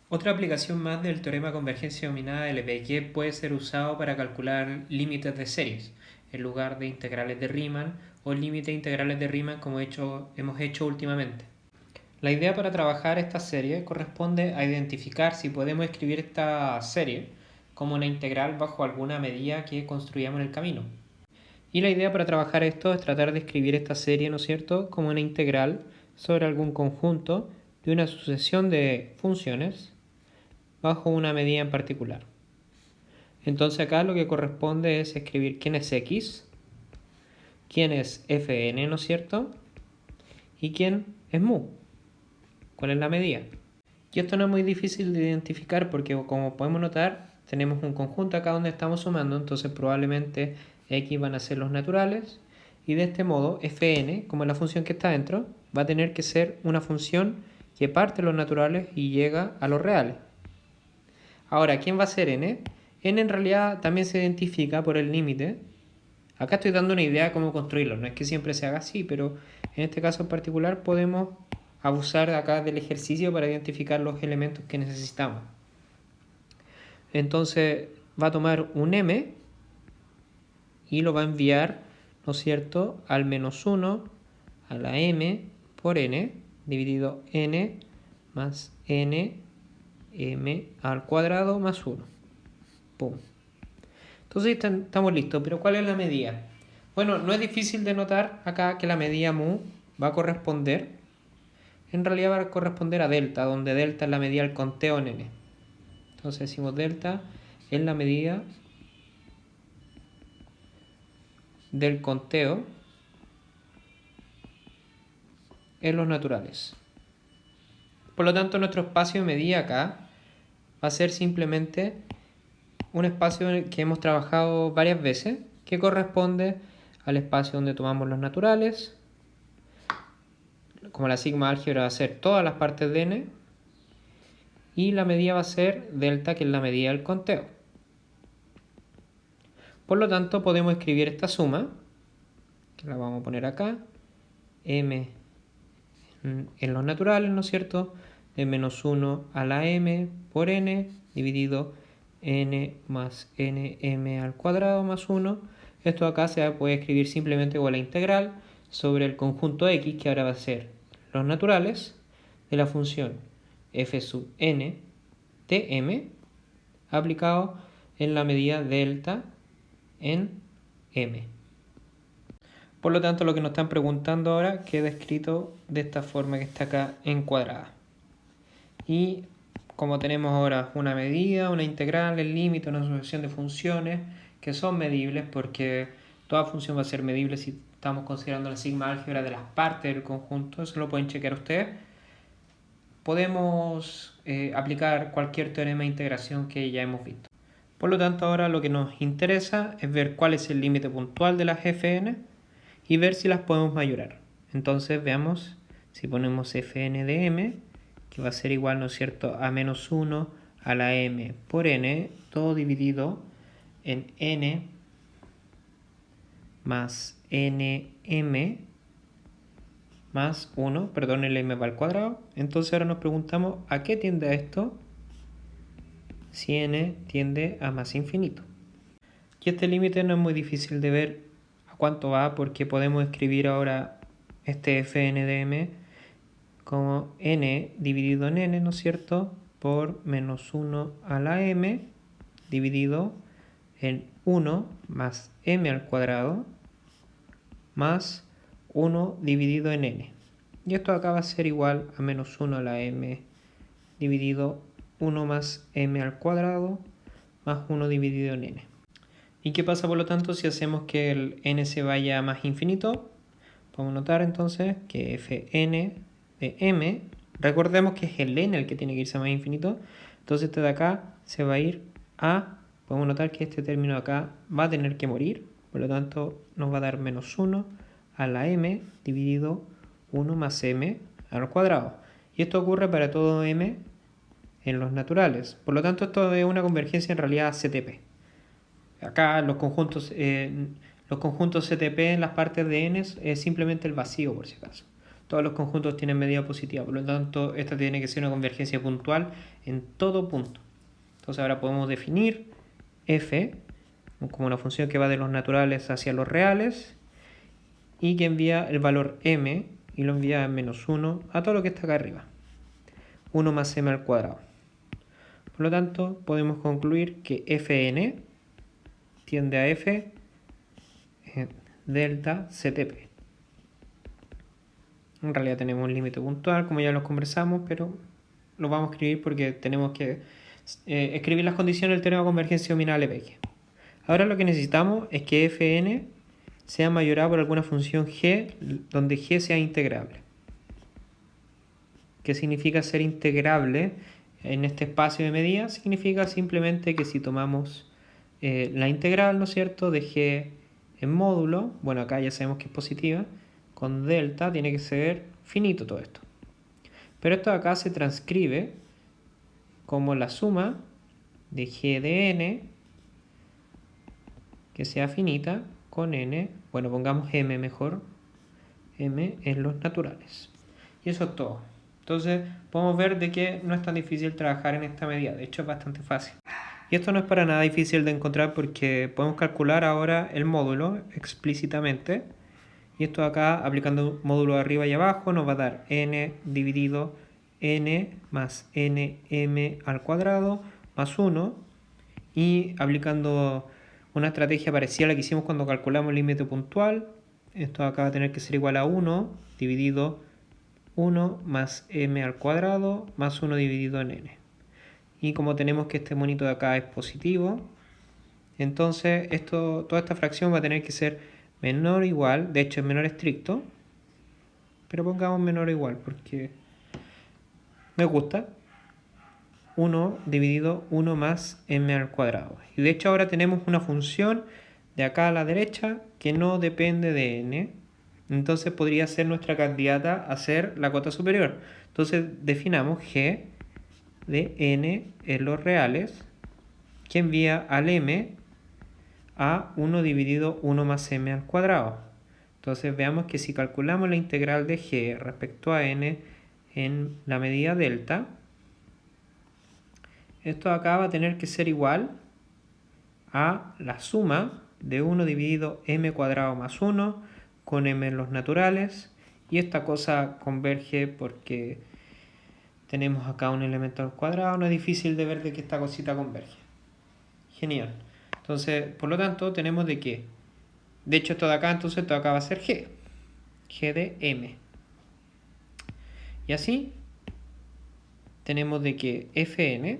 Otra aplicación más del teorema de convergencia dominada de Lebesgue puede ser usado para calcular límites de series, en lugar de integrales de Riemann o límites integrales de Riemann como hemos hecho últimamente. La idea para trabajar esta serie corresponde a identificar si podemos escribir esta serie como una integral bajo alguna medida que construyamos en el camino. Y la idea para trabajar esto es tratar de escribir esta serie, ¿no es cierto?, como una integral sobre algún conjunto de una sucesión de funciones bajo una medida en particular. Entonces acá lo que corresponde es escribir quién es x, quién es fn, ¿no es cierto?, y quién es mu, cuál es la medida. Y esto no es muy difícil de identificar porque, como podemos notar, tenemos un conjunto acá donde estamos sumando, entonces probablemente x van a ser los naturales, y de este modo fn, como es la función que está dentro, va a tener que ser una función que parte de los naturales y llega a los reales. Ahora, ¿quién va a ser n? N en realidad también se identifica por el límite. Acá estoy dando una idea de cómo construirlo, no es que siempre se haga así, pero en este caso en particular podemos abusar acá del ejercicio para identificar los elementos que necesitamos. Entonces va a tomar un m y lo va a enviar, ¿no es cierto?, al menos 1 a la m por n, dividido n más n m al cuadrado más 1. Pum. Entonces estamos listos, pero ¿cuál es la medida? Bueno, no es difícil de notar acá que la medida mu va a corresponder, en realidad va a corresponder a delta, donde delta es la medida del conteo en n. Entonces decimos delta es la medida del conteo en los naturales. Por lo tanto, nuestro espacio de medida acá va a ser simplemente un espacio que hemos trabajado varias veces, que corresponde al espacio donde tomamos los naturales. Como la sigma álgebra va a ser todas las partes de n, y la medida va a ser delta, que es la medida del conteo. Por lo tanto, podemos escribir esta suma, que la vamos a poner acá, m en los naturales, ¿no es cierto?, de menos 1 a la m por n, dividido n más nm al cuadrado más 1. Esto acá se puede escribir simplemente con la integral sobre el conjunto x, que ahora va a ser los naturales, de la función f sub n de m, aplicado en la medida delta en m. Por lo tanto, lo que nos están preguntando ahora queda escrito de esta forma que está acá encuadrada. Y como tenemos ahora una medida, una integral, el límite, una sucesión de funciones que son medibles, porque toda función va a ser medible si estamos considerando la sigma álgebra de las partes del conjunto, eso lo pueden chequear ustedes. Podemos aplicar cualquier teorema de integración que ya hemos visto. Por lo tanto, ahora lo que nos interesa es ver cuál es el límite puntual de las fn y ver si las podemos mayorar. Entonces veamos si ponemos fn de m, que va a ser igual, ¿no es cierto?, a menos 1 a la m por n, todo dividido en n más nm más 1, perdón, el m va al cuadrado. Entonces ahora nos preguntamos ¿a qué tiende a esto? Si n tiende a más infinito. Y este límite no es muy difícil de ver a cuánto va, porque podemos escribir ahora este fn de m como n dividido en n, ¿no es cierto?, por menos 1 a la m dividido en 1 más m al cuadrado más 1 dividido en n. Y esto acá va a ser igual a menos 1 a la m dividido 1 más m al cuadrado más 1 dividido en n. ¿Y qué pasa, por lo tanto, si hacemos que el n se vaya a más infinito? Podemos notar entonces que fn de m, recordemos que es el n el que tiene que irse a más infinito, entonces este de acá se va a ir a, podemos notar que este término de acá va a tener que morir, por lo tanto nos va a dar menos 1 a la m dividido 1 más m al cuadrado. Y esto ocurre para todo m en los naturales. Por lo tanto, esto es una convergencia en realidad CTP. Acá los conjuntos CTP en las partes de n es simplemente el vacío, por si acaso. Todos los conjuntos tienen medida positiva, por lo tanto esta tiene que ser una convergencia puntual en todo punto. Entonces ahora podemos definir f como una función que va de los naturales hacia los reales y que envía el valor m y lo envía en menos 1 a todo lo que está acá arriba. 1 más m al cuadrado. Por lo tanto, podemos concluir que fn tiende a f delta CTP. En realidad tenemos un límite puntual, como ya lo conversamos, pero lo vamos a escribir porque tenemos que escribir las condiciones del teorema de convergencia nominal Lebesgue. Ahora lo que necesitamos es que fn sea mayorado por alguna función g, donde g sea integrable. ¿Qué significa ser integrable en este espacio de medida? Significa simplemente que si tomamos la integral, ¿no es cierto?, de g en módulo, bueno, acá ya sabemos que es positiva, con delta tiene que ser finito todo esto. Pero esto acá se transcribe como la suma de g de n, que sea finita, con n, bueno, pongamos m mejor, m en los naturales. Y eso es todo. Entonces podemos ver de que no es tan difícil trabajar en esta medida, de hecho es bastante fácil. Y esto no es para nada difícil de encontrar porque podemos calcular ahora el módulo explícitamente. Y esto acá, aplicando módulo arriba y abajo, nos va a dar n dividido n más nm al cuadrado más 1. Y aplicando una estrategia parecida a la que hicimos cuando calculamos el límite puntual, esto acá va a tener que ser igual a 1 dividido 1 más m al cuadrado más 1 dividido en n. Y como tenemos que este monito de acá es positivo, entonces toda esta fracción va a tener que ser menor o igual, de hecho es menor estricto, pero pongamos menor o igual porque me gusta, 1 dividido 1 más m al cuadrado. Y de hecho ahora tenemos una función de acá a la derecha que no depende de n. Entonces podría ser nuestra candidata a ser la cota superior. Entonces definamos g de n en los reales que envía al m a 1 dividido 1 más m al cuadrado. Entonces veamos que si calculamos la integral de g respecto a n en la medida delta, esto acá va a tener que ser igual a la suma de 1 dividido m cuadrado más 1 con m en los naturales, y esta cosa converge porque tenemos acá un elemento al cuadrado, no es difícil de ver de que esta cosita converge. Genial. Entonces, por lo tanto, tenemos de que, de hecho esto de acá, entonces esto de acá va a ser g de m. Y así tenemos de que fn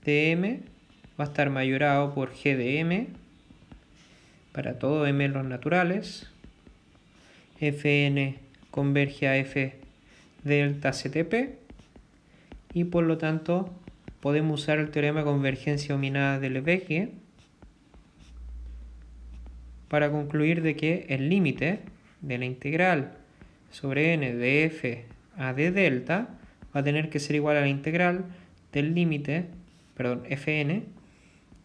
de m va a estar mayorado por g de m para todo m en los naturales. Fn converge a f delta CTP y por lo tanto podemos usar el teorema de convergencia dominada de Lebesgue para concluir de que el límite de la integral sobre n de f a d delta va a tener que ser igual a la integral del límite, perdón, fn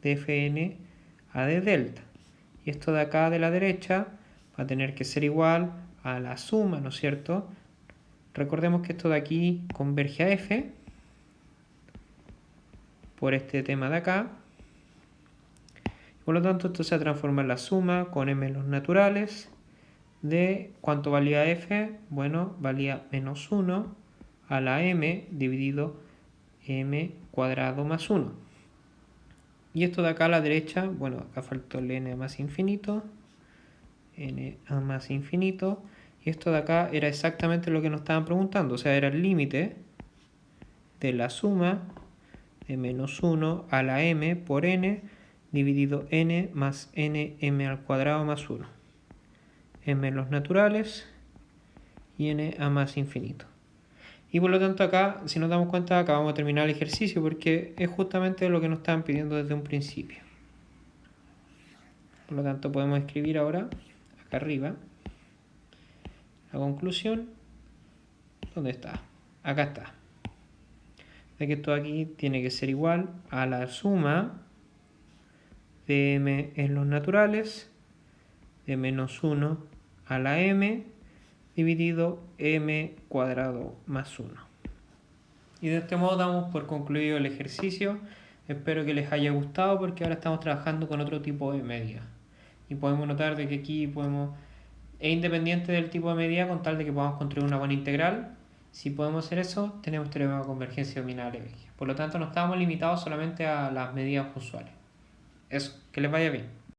de fn a d delta. Y esto de acá de la derecha va a tener que ser igual a la suma, ¿no es cierto? Recordemos que esto de aquí converge a f por este tema de acá. Por lo tanto, esto se transforma en la suma con m en los naturales de ¿cuánto valía f? Bueno, valía menos 1 a la m dividido m cuadrado más 1. Y esto de acá a la derecha, bueno, acá faltó el n a más infinito, n a más infinito, y esto de acá era exactamente lo que nos estaban preguntando, o sea, era el límite de la suma de menos 1 a la m por n dividido n más nm al cuadrado más 1. M en los naturales y n a más infinito. Y por lo tanto acá, si nos damos cuenta, acá vamos a terminar el ejercicio porque es justamente lo que nos estaban pidiendo desde un principio. Por lo tanto podemos escribir ahora, acá arriba, la conclusión. ¿Dónde está? Acá está. De que esto aquí tiene que ser igual a la suma de m en los naturales de menos 1 a la m dividido m cuadrado más 1. Y de este modo damos por concluido el ejercicio. Espero que les haya gustado porque ahora estamos trabajando con otro tipo de medida. Y podemos notar de que aquí es independiente del tipo de medida con tal de que podamos construir una buena integral. Si podemos hacer eso, tenemos teorema de convergencia dominada de Lebesgue. Por lo tanto, no estamos limitados solamente a las medidas usuales. Eso, que les vaya bien.